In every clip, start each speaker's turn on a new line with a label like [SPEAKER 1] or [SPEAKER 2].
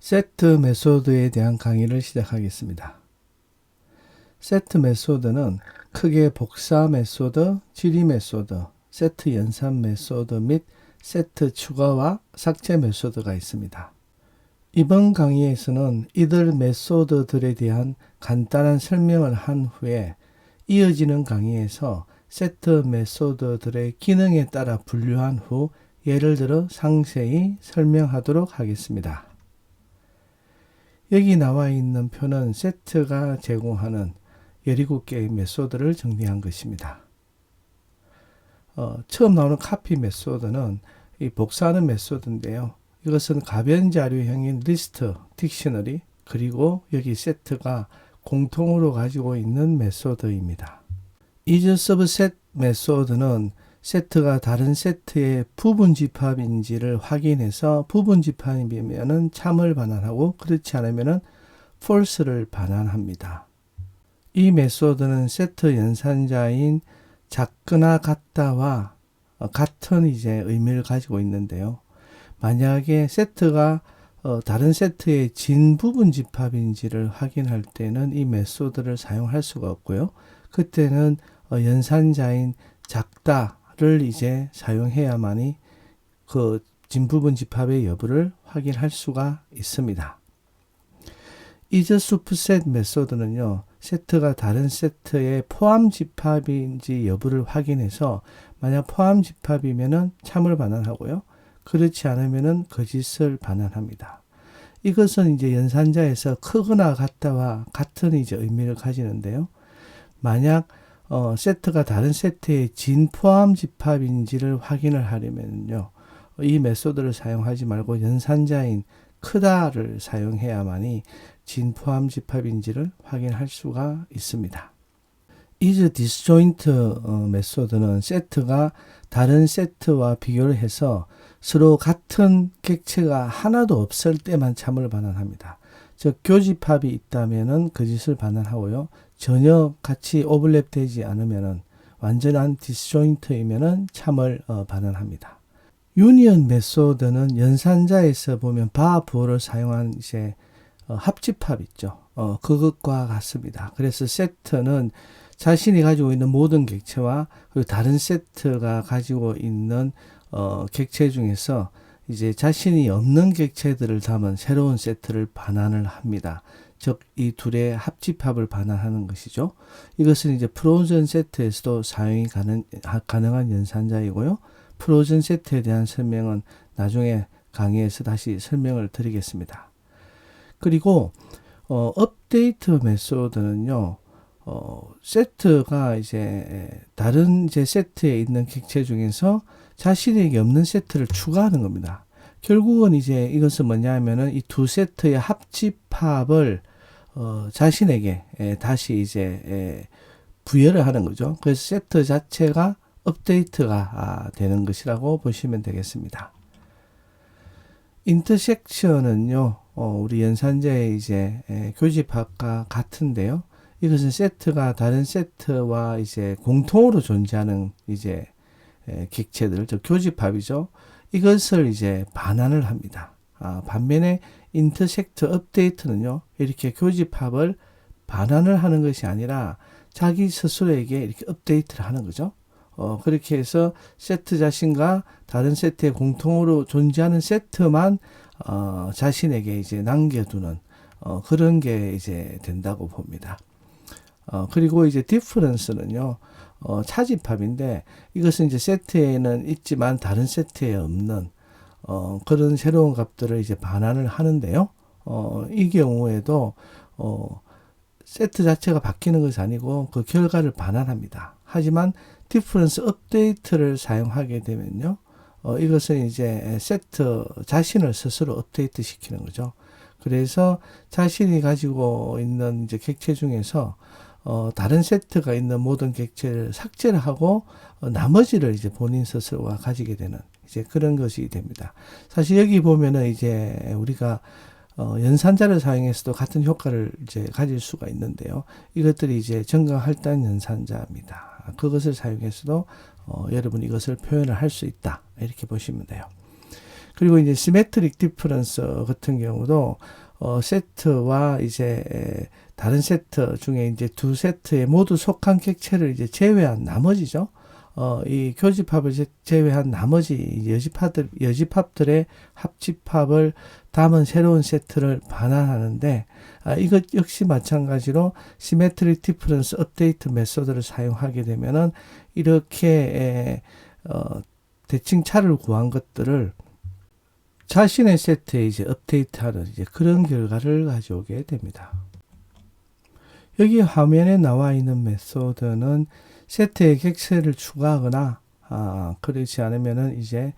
[SPEAKER 1] 세트 메소드에 대한 강의를 시작하겠습니다. 세트 메소드는 크게 복사 메소드, 지리 메소드, 세트 연산 메소드 및 세트 추가와 삭제 메소드가 있습니다. 이번 강의에서는 이들 메소드들에 대한 간단한 설명을 한 후에 이어지는 강의에서 세트 메소드들의 기능에 따라 분류한 후 예를 들어 상세히 설명하도록 하겠습니다. 여기 나와 있는 표는 세트가 제공하는 17개의 메소드를 정리한 것입니다. 처음 나오는 카피 메소드는 이 복사하는 메소드인데요. 이것은 가변 자료형인 리스트, 딕셔너리, 그리고 여기 세트가 공통으로 가지고 있는 메소드입니다. is subset 메소드는 세트가 다른 세트의 부분 집합인지를 확인해서 부분 집합이면 참을 반환하고 그렇지 않으면 false를 반환합니다. 이 메소드는 세트 연산자인 작거나 같다와 같은 의미를 가지고 있는데요. 만약에 세트가 다른 세트의 진 부분 집합인지를 확인할 때는 이 메소드를 사용할 수가 없고요. 그때는 연산자인 작다를 사용해야만이 그 진 부분 집합의 여부를 확인할 수가 있습니다. is subset 메소드는요, 세트가 다른 세트의 포함 집합인지 여부를 확인해서 만약 포함 집합이면은 참을 반환하고요. 그렇지 않으면은 거짓을 반환합니다. 이것은 연산자에서 크거나 같다와 같은 의미를 가지는데요. 만약 세트가 다른 세트의 진 포함 집합인지를 확인을 하려면요, 이 메소드를 사용하지 말고 연산자인 크다를 사용해야만이 진 포함 집합인지를 확인할 수가 있습니다. is disjoint 메소드는 세트가 다른 세트와 비교를 해서 서로 같은 객체가 하나도 없을 때만 참을 반환합니다. 즉 교집합이 있다면은 거짓을 반환하고요. 전혀 같이 오버랩되지 않으면은 완전한 disjoint이면은 참을 반환합니다. 유니언 메소드는 연산자에서 보면 바부호를 사용한 합집합 있죠. 그것과 같습니다. 그래서 세트는 자신이 가지고 있는 모든 객체와 그리고 다른 세트가 가지고 있는 객체 중에서 자신이 없는 객체들을 담은 새로운 세트를 반환을 합니다. 즉, 이 둘의 합집합을 반환하는 것이죠. 이것은 프로전 세트에서도 사용이 가능한 연산자이고요. 프로전 세트에 대한 설명은 나중에 강의에서 다시 설명을 드리겠습니다. 그리고 업데이트 메소드는요, 세트가 다른 세트에 있는 객체 중에서 자신에게 없는 세트를 추가하는 겁니다. 결국은 이것은 뭐냐면은 이 두 세트의 합집합을 자신에게 다시 부여를 하는 거죠. 그래서 세트 자체가 업데이트가 되는 것이라고 보시면 되겠습니다. 인터섹션은요, 우리 연산자의 교집합과 같은데요. 이것은 세트가 다른 세트와 공통으로 존재하는 객체들, 즉 교집합이죠. 이것을 반환을 합니다. 반면에 인터섹트 업데이트는요, 이렇게 교집합을 반환을 하는 것이 아니라 자기 스스로에게 이렇게 업데이트를 하는 거죠. 그렇게 해서 세트 자신과 다른 세트에 공통으로 존재하는 세트만 자신에게 남겨두는 그런 게 된다고 봅니다. 그리고 디퍼런스는요, 차집합인데 이것은 세트에는 있지만 다른 세트에 없는 그런 새로운 값들을 반환을 하는데요. 이 경우에도 세트 자체가 바뀌는 것이 아니고 그 결과를 반환합니다. 하지만 디퍼런스 업데이트를 사용하게 되면요, 이것은 세트 자신을 스스로 업데이트 시키는 거죠. 그래서 자신이 가지고 있는 객체 중에서 다른 세트가 있는 모든 객체를 삭제를 하고 나머지를 본인 스스로가 가지게 되는 그런 것이 됩니다. 사실 여기 보면은 우리가 연산자를 사용해서도 같은 효과를 가질 수가 있는데요. 이것들이 정강할당 연산자입니다. 그것을 사용해서도 여러분 이것을 표현을 할 수 있다. 이렇게 보시면 돼요. 그리고 이제 시메트릭 디퍼런스 같은 경우도 세트와 이제 다른 세트 중에 이제 두 세트에 모두 속한 객체를 이제 제외한 나머지죠. 이 교집합을 제외한 나머지 여집합들의 합집합을 담은 새로운 세트를 반환하는데, 이것 역시 마찬가지로 시메트릭 디퍼런스 업데이트 메소드를 사용하게 되면은 이렇게 대칭 차를 구한 것들을 자신의 세트에 이제 업데이트하는 이제 그런 결과를 가져오게 됩니다. 여기 화면에 나와 있는 메소드는 세트에 객체를 추가하거나 그렇지 않으면은 이제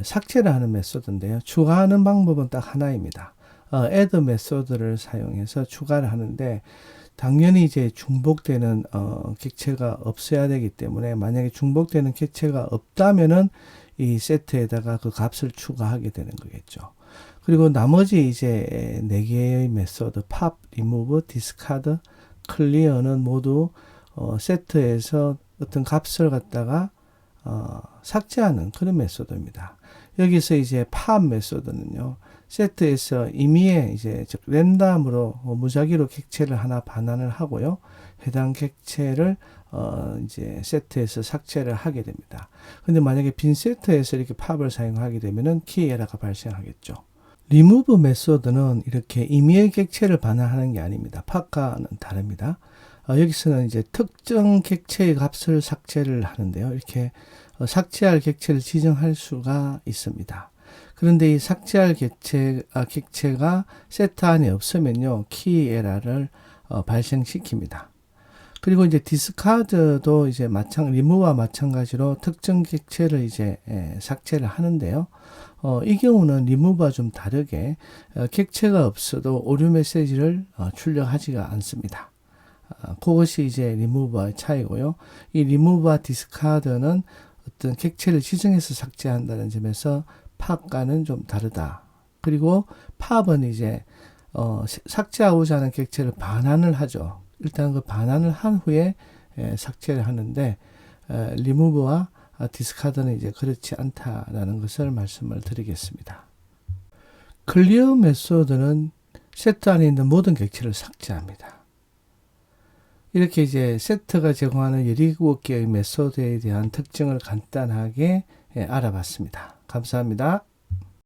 [SPEAKER 1] 삭제를 하는 메소드인데요. 추가하는 방법은 딱 하나입니다. add 메소드를 사용해서 추가를 하는데, 당연히 이제 중복되는 객체가 없어야 되기 때문에, 만약에 중복되는 객체가 없다면은 이 세트에다가 그 값을 추가하게 되는 거겠죠. 그리고 나머지 이제 4개의 메소드 pop, remove, discard, clear는 모두 세트에서 어떤 값을 갖다가 삭제하는 그런 메소드입니다. 여기서 이제 pop 메소드는요, 세트에서 임의의 이제 즉 랜덤으로 무작위로 객체를 하나 반환을 하고요, 해당 객체를 이제 세트에서 삭제를 하게 됩니다. 근데 만약에 빈 세트에서 이렇게 팝을 사용하게 되면은 키 에러가 발생하겠죠. remove 메소드는 이렇게 임의의 객체를 반환하는 게 아닙니다. 팝과는 다릅니다. 여기서는 이제 특정 객체의 값을 삭제를 하는데요. 이렇게 삭제할 객체를 지정할 수가 있습니다. 그런데 이 삭제할 객체가 세트 안에 없으면요, 키 에러를 발생시킵니다. 그리고 이제 디스카드도 이제 리무와 마찬가지로 특정 객체를 이제 삭제를 하는데요. 이 경우는 리무와 좀 다르게 객체가 없어도 오류 메시지를 출력하지가 않습니다. 그것이 이제 리무버의 차이고요. 이 리무버와 디스카드는 어떤 객체를 지정해서 삭제한다는 점에서 팝과는 좀 다르다. 그리고 팝은 이제 삭제하고자 하는 객체를 반환을 하죠. 일단 그 반환을 한 후에 삭제를 하는데, 리무브와 디스카드는 이제 그렇지 않다라는 것을 말씀을 드리겠습니다. 클리어 메소드는 세트 안에 있는 모든 객체를 삭제합니다. 이렇게 이제 세트가 제공하는 17개의 메소드에 대한 특징을 간단하게 알아봤습니다. 감사합니다.